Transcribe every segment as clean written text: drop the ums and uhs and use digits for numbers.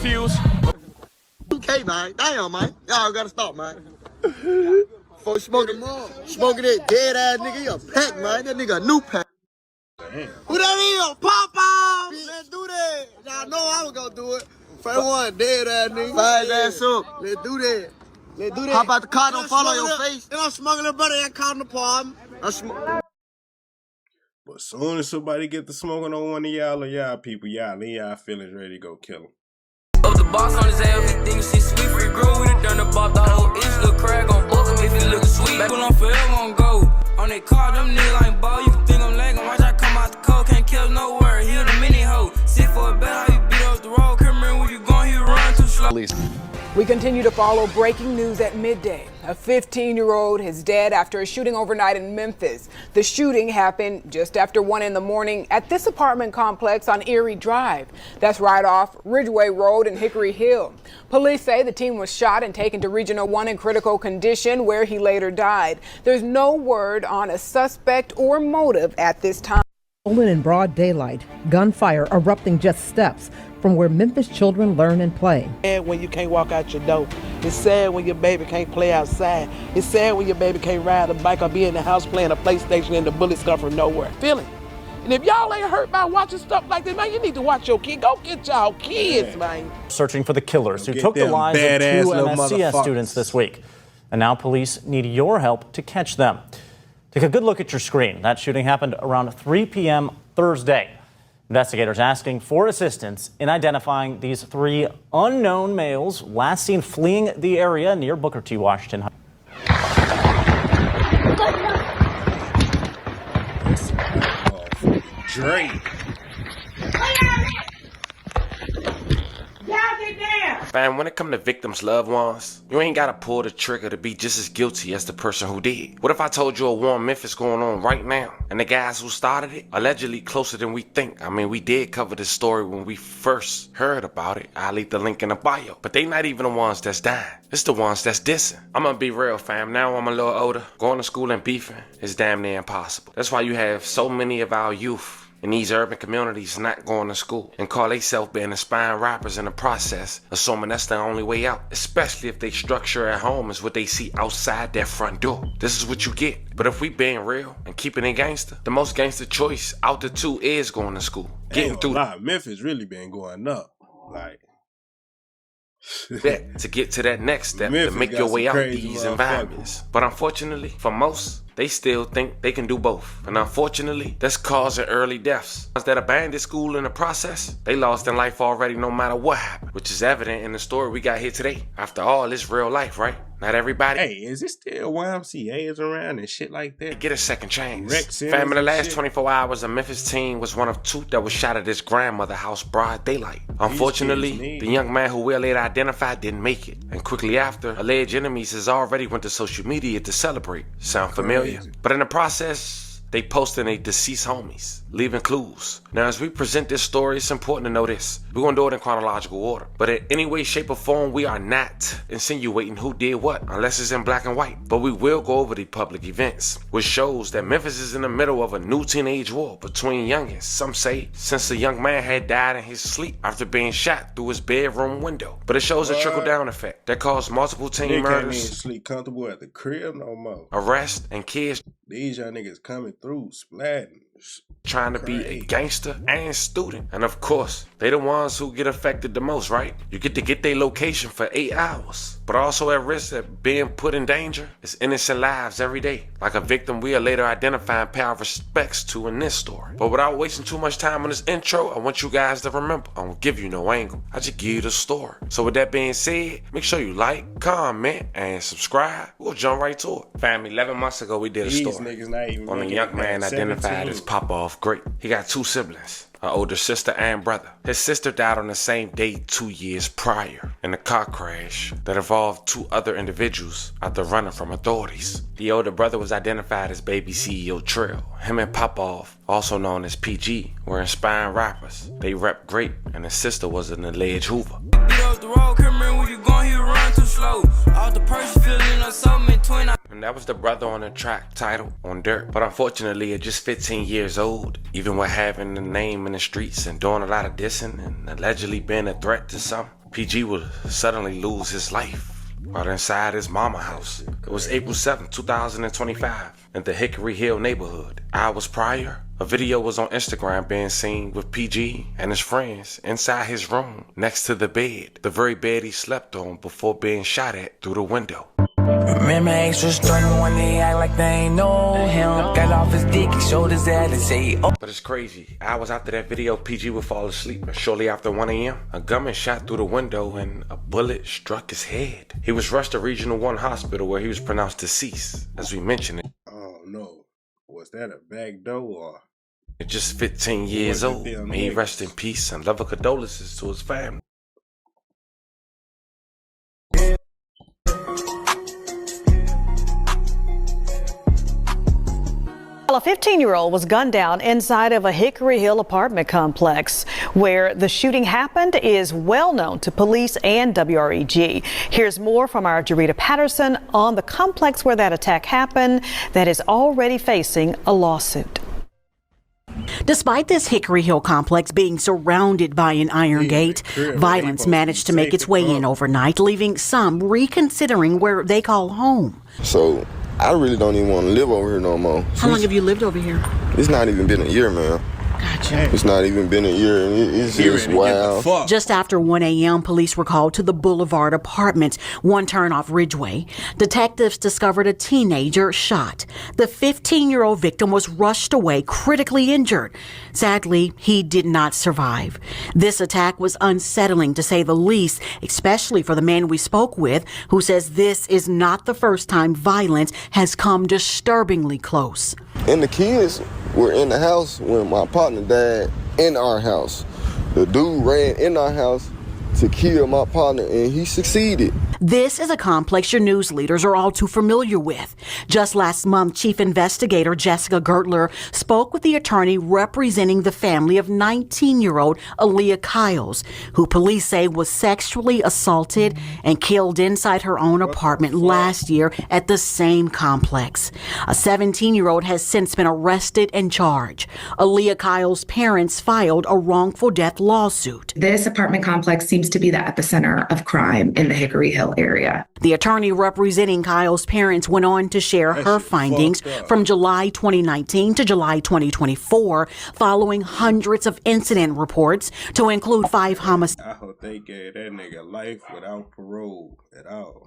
confused. Okay, man. Damn, man. Y'all gotta stop, man. For smoking that dead ass nigga, he a pack, man. That nigga a new pack. Who that is? Pop-Pop! Let's do that. Y'all know I was gonna do it. First one, dead ass nigga. Fire ass up. Let's do that. Let's do that. How about the car don't fall on your face? And I'm smoking a brother that caught in the palm. But soon as somebody get to smoking on one of y'all or y'all people, y'all leave y'all feelings ready to go kill him. Up the box on his ass, he thinks he's sweet. Free grew with it, done about the whole itch. Little crack on book him if he lookin' sweet. Back when I'm forever on go. On that car, them niggas like ball. You can think I'm lagging. Watch I come out the cold. Can't kill no word. Heal the mini hoe. Sit for a bet, how you beat up the road. Can't remember where you going, he run too slow. We continue to follow breaking news at midday. A 15-year-old is dead after a shooting overnight in Memphis. The shooting happened just after 1 in the morning at this apartment complex on Erie Drive. That's right off Ridgeway Road and Hickory Hill. Police say the teen was shot and taken to Regional 1 in critical condition, where he later died. There's no word on a suspect or motive at this time. In broad daylight, gunfire erupting just steps from where Memphis children learn and play. It's sad when you can't walk out your door. It's sad when your baby can't play outside. It's sad when your baby can't ride a bike or be in the house playing a PlayStation and the bullets come from nowhere. Feel it. And if y'all ain't hurt by watching stuff like this, man, you need to watch your kids. Go get y'all kids, man. Searching for the killers who took the lives of 2 MSCS students this week. And now police need your help to catch them. Take a good look at your screen. That shooting happened around 3 p.m. Thursday. Investigators asking for assistance in identifying these 3 unknown males last seen fleeing the area near Booker T. Washington. Drake. Fam, when it come to victims' loved ones, you ain't gotta pull the trigger to be just as guilty as the person who did. What if I told you a war in Memphis going on right now, and the guys who started it, allegedly closer than we think? I mean, we did cover this story when we first heard about it. I'll leave the link in the bio. But they not even the ones that's dying. It's the ones that's dissing. I'm gonna be real, fam. Now I'm a little older. Going to school and beefing is damn near impossible. That's why you have so many of our youth in these urban communities not going to school and call themselves being aspiring rappers in the process, assuming that's the only way out, especially if they structure at home is what they see outside their front door. This is what you get. But if we being real and keeping it gangster, the most gangster choice out the two is going to school. Getting through Memphis really been going up. Like that to get to that next step, to make your way out these environments. But unfortunately, for most, they still think they can do both. And unfortunately, that's causing early deaths. Ones that abandoned school in the process, they lost their life already no matter what happened, which is evident in the story we got here today. After all, it's real life, right? Not everybody. Hey, is it still YMCA's around and shit like that? Get a second chance. Fam, in the last 24 hours, a Memphis teen was one of 2 that was shot at his grandmother's house broad daylight. Unfortunately, the young man who we'll later identified didn't make it. And quickly after, alleged enemies has already went to social media to celebrate. Sound familiar? But in the process, they posted their deceased homies, leaving clues. Now, as we present this story, it's important to know this. We're going to do it in chronological order. But in any way, shape, or form, we are not insinuating who did what, unless it's in black and white. But we will go over the public events, which shows that Memphis is in the middle of a new teenage war between youngins. Some say since the young man had died in his sleep after being shot through his bedroom window. But it shows a trickle-down effect that caused multiple teen murders. Can't even sleep comfortable at the crib no more. Arrests and kids. These young niggas coming through, splatting. Trying to be a gangster and student. And of course, they the ones who get affected the most, right? You get to get their location for 8 hours, but also at risk of being put in danger is innocent lives every day. Like a victim we'll later identify and pay our respects to in this story. But without wasting too much time on this intro, I want you guys to remember, I won't give you no angle. I just give you the story. So with that being said, make sure you like, comment, and subscribe. We'll jump right to it. Fam, 11 months ago, we did a story on a young man identified as Pop-Off Great. He got 2 siblings, an older sister and brother. His sister died on the same day 2 years prior in a car crash that involved 2 other individuals after running from authorities. The older brother was identified as baby CEO Trill. Him and Pop-Off, also known as PG, were inspiring rappers. They rep great, and his sister was an alleged Hoover. And that was the brother on the track title on Dirt. But unfortunately, at just 15 years old, even with having the name in the streets and doing a lot of dissing and allegedly being a threat to some, PG would suddenly lose his life right inside his mama house. It was April 7, 2025 in the Hickory Hill neighborhood. Hours prior, a video was on Instagram being seen with PG and his friends inside his room next to the bed, the very bed he slept on before being shot at through the window. Remember extra strong when they act like they ain't know him. Got off his dick, he showed his ass and say, oh. But it's crazy. Hours after that video, PG would fall asleep. And shortly after 1 a.m., a gunman shot through the window and a bullet struck his head. He was rushed to Regional 1 Hospital where he was pronounced deceased, as we mentioned it. Oh no. Was that a back door or? At just 15 years old. May he rest in peace and love and condolences to his family. A 15-year-old was gunned down inside of a Hickory Hill apartment complex. Where the shooting happened is well known to police and WREG. Here's more from our Jarita Patterson on the complex where that attack happened that is already facing a lawsuit. Despite this Hickory Hill complex being surrounded by an iron gate, violence managed to make its way in overnight, leaving some reconsidering where they call home. So I really don't even want to live over here no more. How long have you lived over here? It's not even been a year, man. Gotcha. It's not even been a year, and it's just wild. Just after 1 a.m., police were called to the Boulevard Apartments, one turn off Ridgeway. Detectives discovered a teenager shot. The 15-year-old victim was rushed away, critically injured. Sadly, he did not survive. This attack was unsettling, to say the least, especially for the man we spoke with, who says this is not the first time violence has come disturbingly close. And the kids were in the house when my partner died in our house. The dude ran in our house to kill my partner, and he succeeded. This is a complex your news leaders are all too familiar with. Just last month, Chief Investigator Jessica Gertler spoke with the attorney representing the family of 19-year-old Aaliyah Kyles, who police say was sexually assaulted and killed inside her own apartment last year at the same complex. A 17-year-old has since been arrested and charged. Aaliyah Kyles' parents filed a wrongful death lawsuit. This apartment complex seems to be the epicenter of crime in the Hickory Hill area. The attorney representing Kyle's parents went on to share her findings from July 2019 to July 2024, following hundreds of incident reports, to include 5 homicides. I hope they gave that nigga life without parole at all.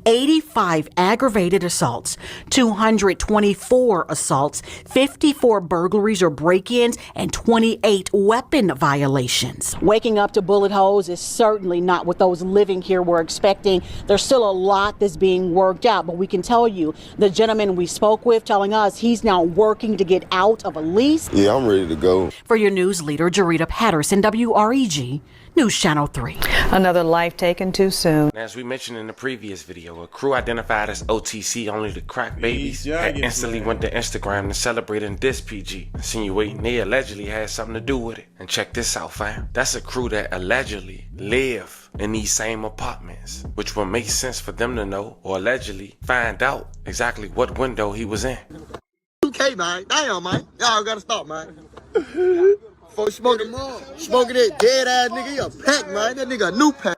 85 aggravated assaults, 224 assaults, 54 burglaries or break-ins, and 28 weapon violations. Waking up to bullet holes is certainly not what those living here were expecting. There's still a lot that's being worked out, but we can tell you, the gentleman we spoke with telling us he's now working to get out of a lease. Yeah, I'm ready to go. For your news leader, Jarita Patterson, WREG, News Channel 3. Another life taken too soon. As we mentioned in the previous video, a crew identified as OTC only to crack babies had instantly went to Instagram to celebrate and diss PG, insinuating they allegedly had something to do with it. And check this out, fam. That's a crew that allegedly live in these same apartments, which would make sense for them to know or allegedly find out exactly what window he was in. 2K, man. Damn, man. Y'all gotta stop, man. For smoking that dead ass nigga, he a pack, man. That nigga a new pack.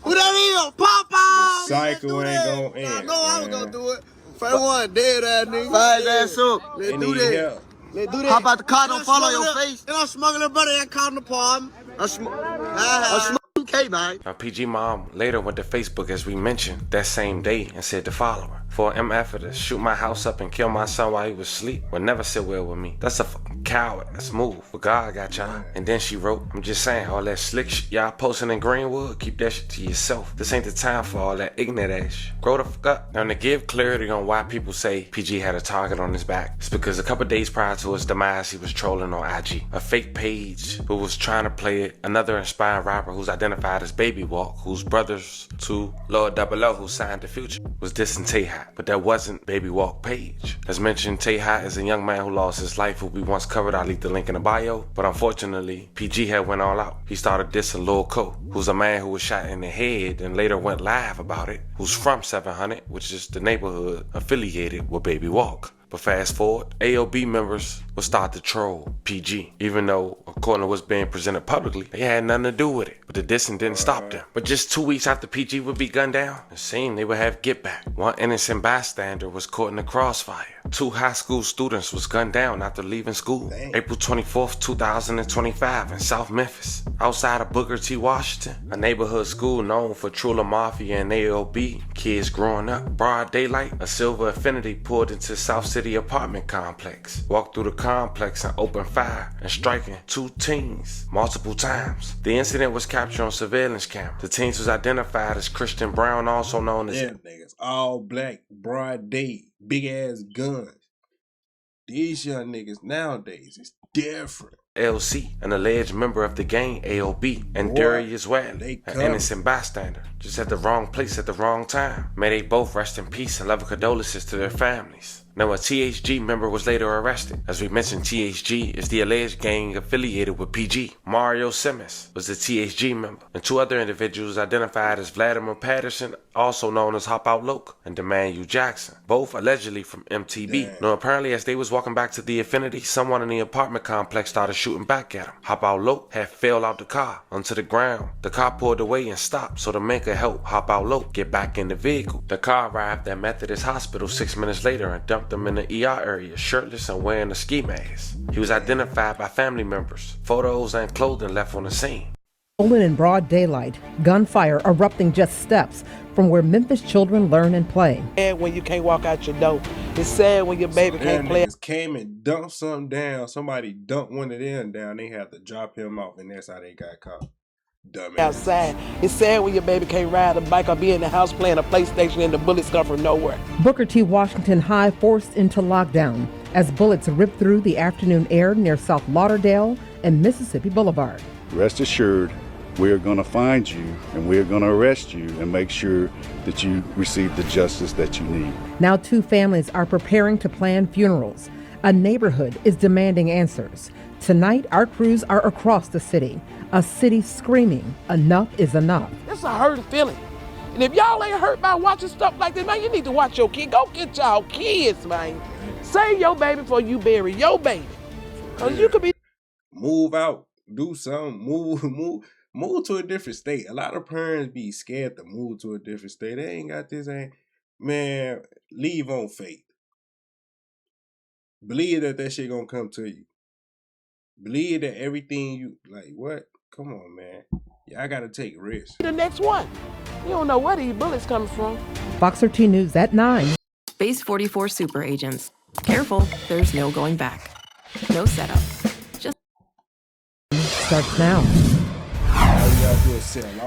Who that is? Papa! Psycho ain't gonna end. I know I was gonna do it. First one, dead ass nigga. Fire ass up. Let's do that. Let's do that. How about the car don't fall on your face? And I'm smuggling brother that car in the palm. I smoke 2K, man. Now, PG mom later went to Facebook, as we mentioned, that same day and said to follow her. For an MF to shoot my house up and kill my son while he was asleep would never sit well with me. That's a fucking coward. That's a move. But God got y'all. And then she wrote, I'm just saying, all that slick shit y'all posting in Greenwood, keep that shit to yourself. This ain't the time for all that ignorant ass shit. Grow the fuck up. Now, to give clarity on why people say PG had a target on his back, it's because a couple days prior to his demise, he was trolling on IG, a fake page who was trying to play another inspired rapper who's identified as Baby Walk, who's brothers to Lord 00, who signed the Future, was dissing Tay Hot. But that wasn't Baby Walk page. As mentioned, Tay Hot is a young man who lost his life, who we once covered. I'll leave the link in the bio. But unfortunately, PG had went all out. He started dissing Lil Co, who's a man who was shot in the head and later went live about it, who's from 700, which is the neighborhood affiliated with Baby Walk. But fast forward, AOB members would start to troll PG, even though, according to what's being presented publicly, they had nothing to do with it. But the dissing didn't stop them. But just 2 weeks after PG would be gunned down, it seemed they would have get back. One innocent bystander was caught in the crossfire. 2 high school students was gunned down after leaving school. April 24th, 2025 in South Memphis, outside of Booker T. Washington, a neighborhood school known for Trula Mafia and AOB kids growing up. Broad daylight, a silver Affinity pulled into South City apartment complex, walked through the complex and opened fire and striking 2 teens multiple times. The incident was captured on surveillance camera. The teens was identified as Christian Brown, also known as niggas, all black, broad day, big ass guns. These young niggas nowadays is different. LC, an alleged member of the gang AOB, and Darius Wadley, an innocent bystander, just at the wrong place at the wrong time. May they both rest in peace and love condolences to their families. Now, a THG member was later arrested. As we mentioned, THG is the alleged gang affiliated with PG. Mario Simmons was the THG member, and 2 other individuals identified as Vladimir Patterson, also known as Hop Out Loke, and Demanu Jackson, both allegedly from MTB. Now, apparently, as they was walking back to the Affinity, someone in the apartment complex started shooting back at him. Hop Out Loke had fell out the car onto the ground. The car pulled away and stopped so the men could help Hop Out Loke get back in the vehicle. The car arrived at Methodist Hospital 6 minutes later and dumped him in the ER area, shirtless and wearing a ski mask. He was identified by family members. Photos and clothing left on the scene. Stolen in broad daylight, gunfire erupting just steps from where Memphis children learn and play. It's sad when you can't walk out your door. It's sad when your baby can't play. Came and dumped something down. Somebody dumped one of them down. They had to drop him off, and that's how they got caught. Dumbass. Outside. It's sad when your baby can't ride a bike or be in the house playing a PlayStation and the bullets come from nowhere. Booker T. Washington High forced into lockdown as bullets ripped through the afternoon air near South Lauderdale and Mississippi Boulevard. Rest assured, we are going to find you and we are going to arrest you and make sure that you receive the justice that you need. Now 2 families are preparing to plan funerals. A neighborhood is demanding answers. Tonight, our crews are across the city. A city screaming, enough is enough. It's a hurting feeling. And if y'all ain't hurt by watching stuff like this, man, you need to watch your kids. Go get y'all kids, man. Save your baby before you bury your baby. Because you could be... Move out. Do something. Move to a different state. A lot of parents be scared to move to a different state. They ain't got this. Man, leave on faith. Believe that shit gonna come to you. Believe that everything you... Like, what? Come on, man. Y'all gotta take risks. The next one. You don't know where these bullets coming from. Fox 13 News at 9. Base 44 super agents. Careful, there's no going back. No setup. Just starts now.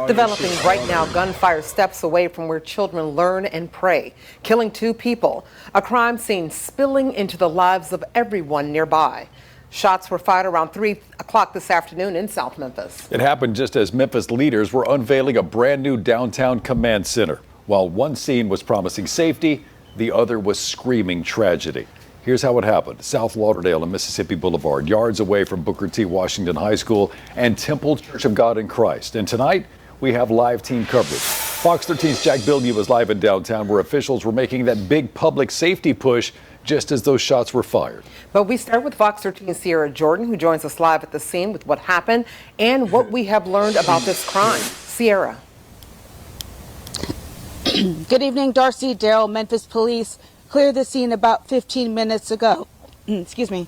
Developing right now, gunfire steps away from where children learn and pray, killing 2 people. A crime scene spilling into the lives of everyone nearby. Shots were fired around 3 o'clock this afternoon in South Memphis. It happened just as Memphis leaders were unveiling a brand new downtown command center. While one scene was promising safety, the other was screaming tragedy. Here's how it happened. South Lauderdale and Mississippi Boulevard, yards away from Booker T. Washington High School and Temple Church of God in Christ. And tonight, we have live team coverage. Fox 13's Jack Bilney was live in downtown where officials were making that big public safety push just as those shots were fired. But we start with Fox 13's Sierra Jordan, who joins us live at the scene with what happened and what we have learned about this crime. Sierra. Good evening, Darcy. Daryl. Memphis police cleared the scene about 15 minutes ago. Excuse me.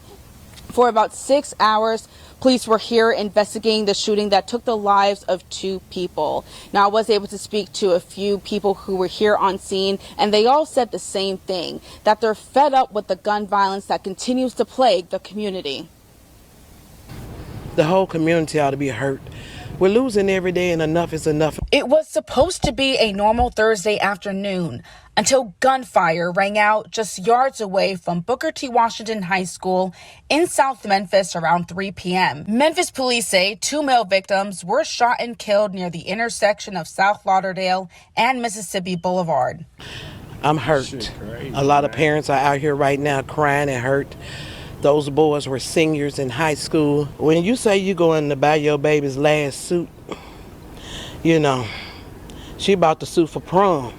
For about 6 hours, police were here investigating the shooting that took the lives of 2 people. Now, I was able to speak to a few people who were here on scene, and they all said the same thing, that they're fed up with the gun violence that continues to plague the community. The whole community ought to be hurt. We're losing every day, and enough is enough. It was supposed to be a normal Thursday afternoon until gunfire rang out just yards away from Booker T. Washington High School in South Memphis around 3 p.m. Memphis police say 2 male victims were shot and killed near the intersection of South Lauderdale and Mississippi Boulevard. I'm hurt. A lot of parents are out here right now crying and hurt. Those boys were seniors in high school. When you say you're going to buy your baby's last suit, you know, she bought the suit for prom.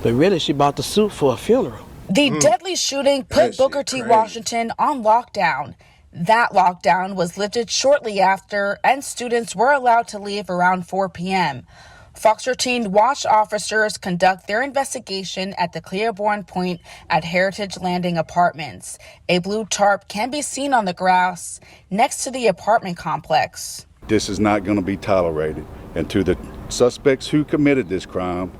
But really, she bought the suit for a funeral. The deadly shooting put Booker T. Washington on lockdown. That lockdown was lifted shortly after, and students were allowed to leave around 4 p.m. Fox 13 watched officers conduct their investigation at the Clearborn Point at Heritage Landing Apartments. A blue tarp can be seen on the grass next to the apartment complex. This is not going to be tolerated. And to the suspects who committed this crime,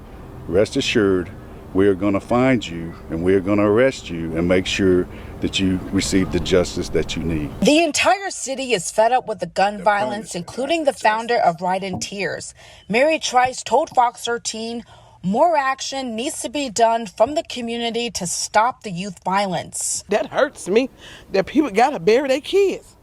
rest assured, we are going to find you and we are going to arrest you and make sure that you receive the justice that you need. The entire city is fed up with the gun violence, including the founder of Right in Tears. Mary Trice told Fox 13 more action needs to be done from the community to stop the youth violence. That hurts me that people got to bury their kids.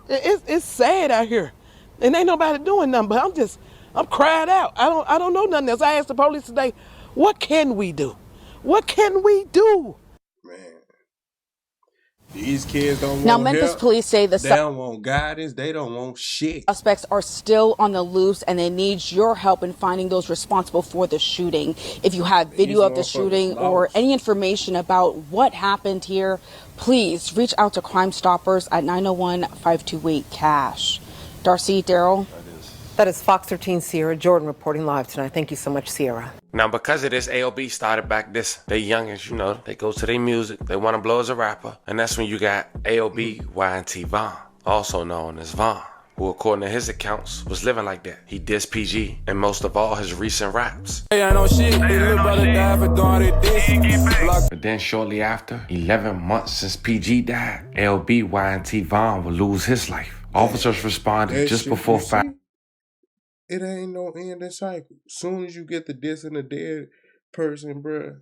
It's sad out here. And ain't nobody doing nothing, but I'm cried out. I don't know nothing else. I asked the police today, what can we do? What can we do? Man, these kids don't want Now, Memphis help. police say They don't want guidance. They don't want shit. Suspects are still on the loose and they need your help in finding those responsible for the shooting. If you have video of the shooting or any information about what happened here, please reach out to Crime Stoppers at 901-528-CASH. Darcy, Daryl. That is Fox 13 Sierra Jordan reporting live tonight. Thank you so much, Sierra. Now, because of this, AOB started back this. They youngins, you know, they go to their music. They want to blow as a rapper. And that's when you got AOB YNT Vaughn, also known as Vaughn, who, according to his accounts, was living like that. He dissed PG in most of all his recent raps. But then shortly after, 11 months since PG died, AOB YNT Vaughn would lose his life. Officers responded just before 5. It ain't no end in cycle. Soon as you get the dissing a dead person, bruh,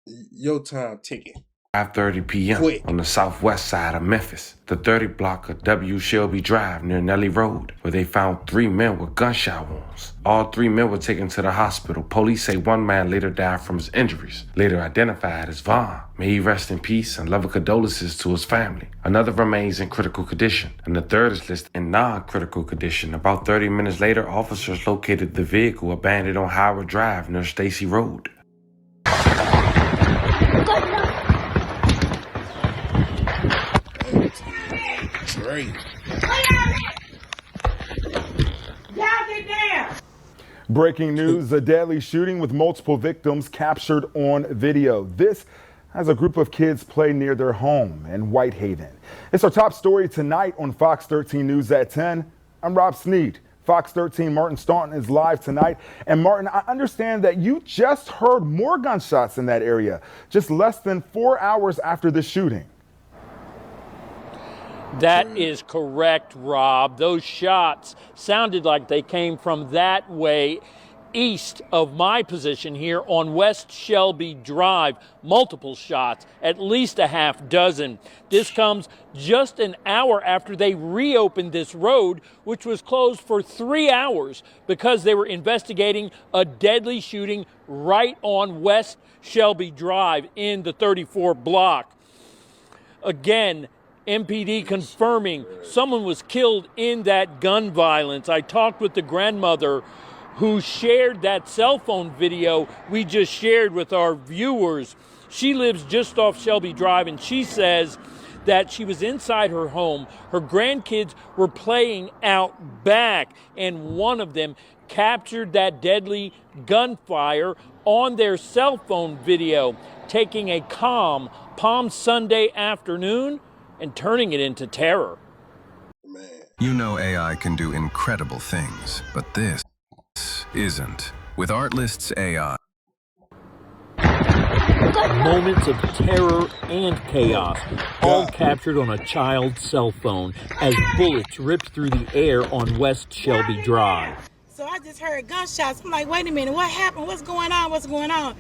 your time ticking. 5:30 p.m. on the southwest side of Memphis, the 30 block of W. Shelby Drive near Nelly Road, where they found 3 men with gunshot wounds. All 3 men were taken to the hospital. Police say 1 man later died from his injuries, later identified as Vaughn. May he rest in peace and love and condolences to his family. Another remains in critical condition, and the third is listed in non-critical condition. About 30 minutes later, officers located the vehicle abandoned on Howard Drive near Stacy Road. Great. Breaking news, a deadly shooting with multiple victims captured on video. This as a group of kids play near their home in Whitehaven. It's our top story tonight on Fox 13 News at 10. I'm Rob Sneed. Fox 13 Martin Staunton is live tonight. And Martin, I understand that you just heard more gunshots in that area just less than 4 hours after the shooting. That is correct, Rob. Those shots sounded like they came from that way east of my position here on West Shelby Drive. Multiple shots, at least a half dozen. This comes just an hour after they reopened this road, which was closed for 3 hours because they were investigating a deadly shooting right on West Shelby Drive in the 34 block. Again, MPD confirming someone was killed in that gun violence. I talked with the grandmother who shared that cell phone video we just shared with our viewers. She lives just off Shelby Drive, and she says that she was inside her home. Her grandkids were playing out back, and one of them captured that deadly gunfire on their cell phone video, taking a calm Palm Sunday afternoon and turning it into terror. You know AI can do incredible things, but this isn't. With Artlist's AI. Moments of terror and chaos, all captured on a child's cell phone as bullets ripped through the air on West Shelby Drive. So I just heard gunshots. I'm like, wait a minute, what happened? What's going on? What's going on?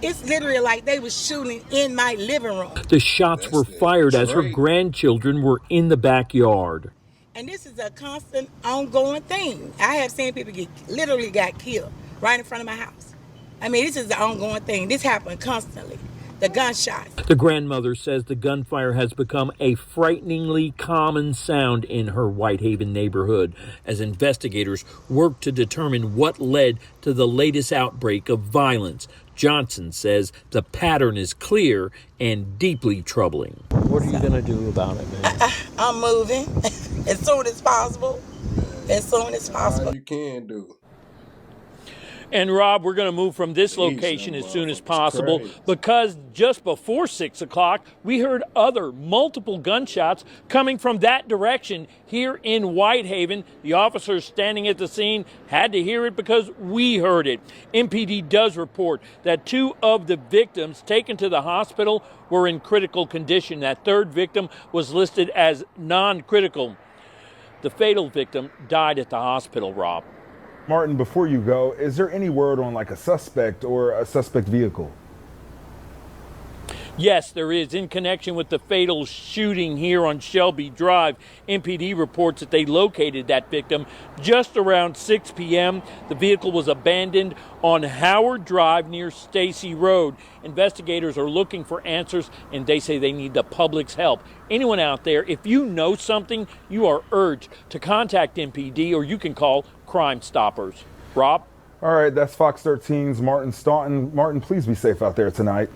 It's literally like they were shooting in my living room. The shots were fired as her grandchildren were in the backyard. And this is a constant, ongoing thing. I have seen people literally got killed right in front of my house. I mean, this is the ongoing thing. This happened constantly. the gunshots. The grandmother says the gunfire has become a frighteningly common sound in her Whitehaven neighborhood as investigators work to determine what led to the latest outbreak of violence. Johnson says the pattern is clear and deeply troubling. What are you going to do about it, man? I'm moving as soon as possible. As soon as possible. All you can do. And Rob, we're going to move from this location as soon as possible because just before 6 o'clock, we heard other multiple gunshots coming from that direction here in Whitehaven. The officers standing at the scene had to hear it because we heard it. MPD does report that 2 of the victims taken to the hospital were in critical condition. That third victim was listed as non-critical. The fatal victim died at the hospital, Rob. Martin, before you go, is there any word on like a suspect or a suspect vehicle? Yes, there is. In connection with the fatal shooting here on Shelby Drive, MPD reports that they located that victim just around 6 p.m. The vehicle was abandoned on Howard Drive near Stacy Road. Investigators are looking for answers, and they say they need the public's help. Anyone out there, if you know something, you are urged to contact MPD, or you can call Crime Stoppers. Rob? All right, that's Fox 13's Martin Staunton. Martin, please be safe out there tonight.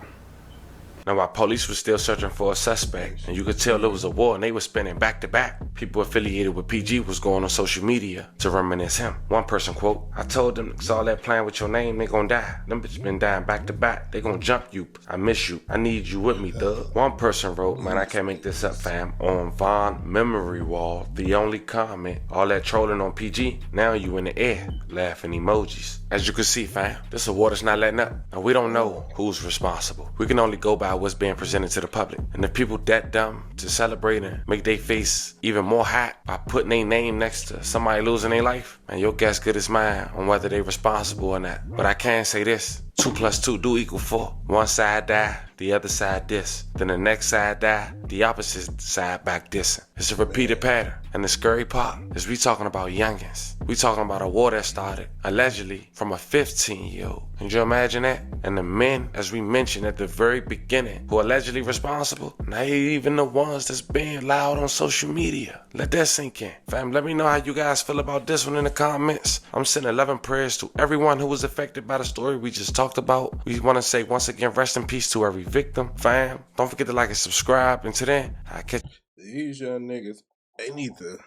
Now, while police were still searching for a suspect, and you could tell it was a war and they were spinning back to back, people affiliated with PG was going on social media to reminisce him. One person, quote, "I told them, it's all that playing with your name, they gonna die. Them bitches been dying back to back. They gonna jump you. I miss you. I need you with me, thug." One person wrote, man, I can't make this up, fam, on Vaughn Memory Wall, the only comment, all that trolling on PG, now you in the air, laughing emojis. As you can see, fam, this award is not letting up. And we don't know who's responsible. We can only go by what's being presented to the public. And if people that dumb to celebrate and make their face even more hot by putting their name next to somebody losing their life, man, your guess good as mine on whether they responsible or not. But I can say this, 2 + 2 do equal 4. One side die, the other side diss. Then the next side die, the opposite side back dissing. It's a repeated pattern. And the scary part is we talking about youngins. We talking about a war that started, allegedly, from a 15-year-old. Can you imagine that? And the men, as we mentioned at the very beginning, who are allegedly responsible, not even the ones that's being loud on social media. Let that sink in. Fam, let me know how you guys feel about this one in the comments. I'm sending 11 prayers to everyone who was affected by the story we just talked about. We want to say once again, rest in peace to every victim. Fam, don't forget to like and subscribe. Until then, I catch These young niggas, they need to.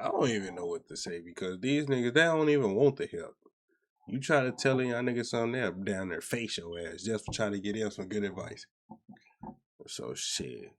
I don't even know what to say because these niggas, they don't even want the help. You try to tell y'all niggas something, they'll down there face your ass just for trying to get them some good advice. So shit.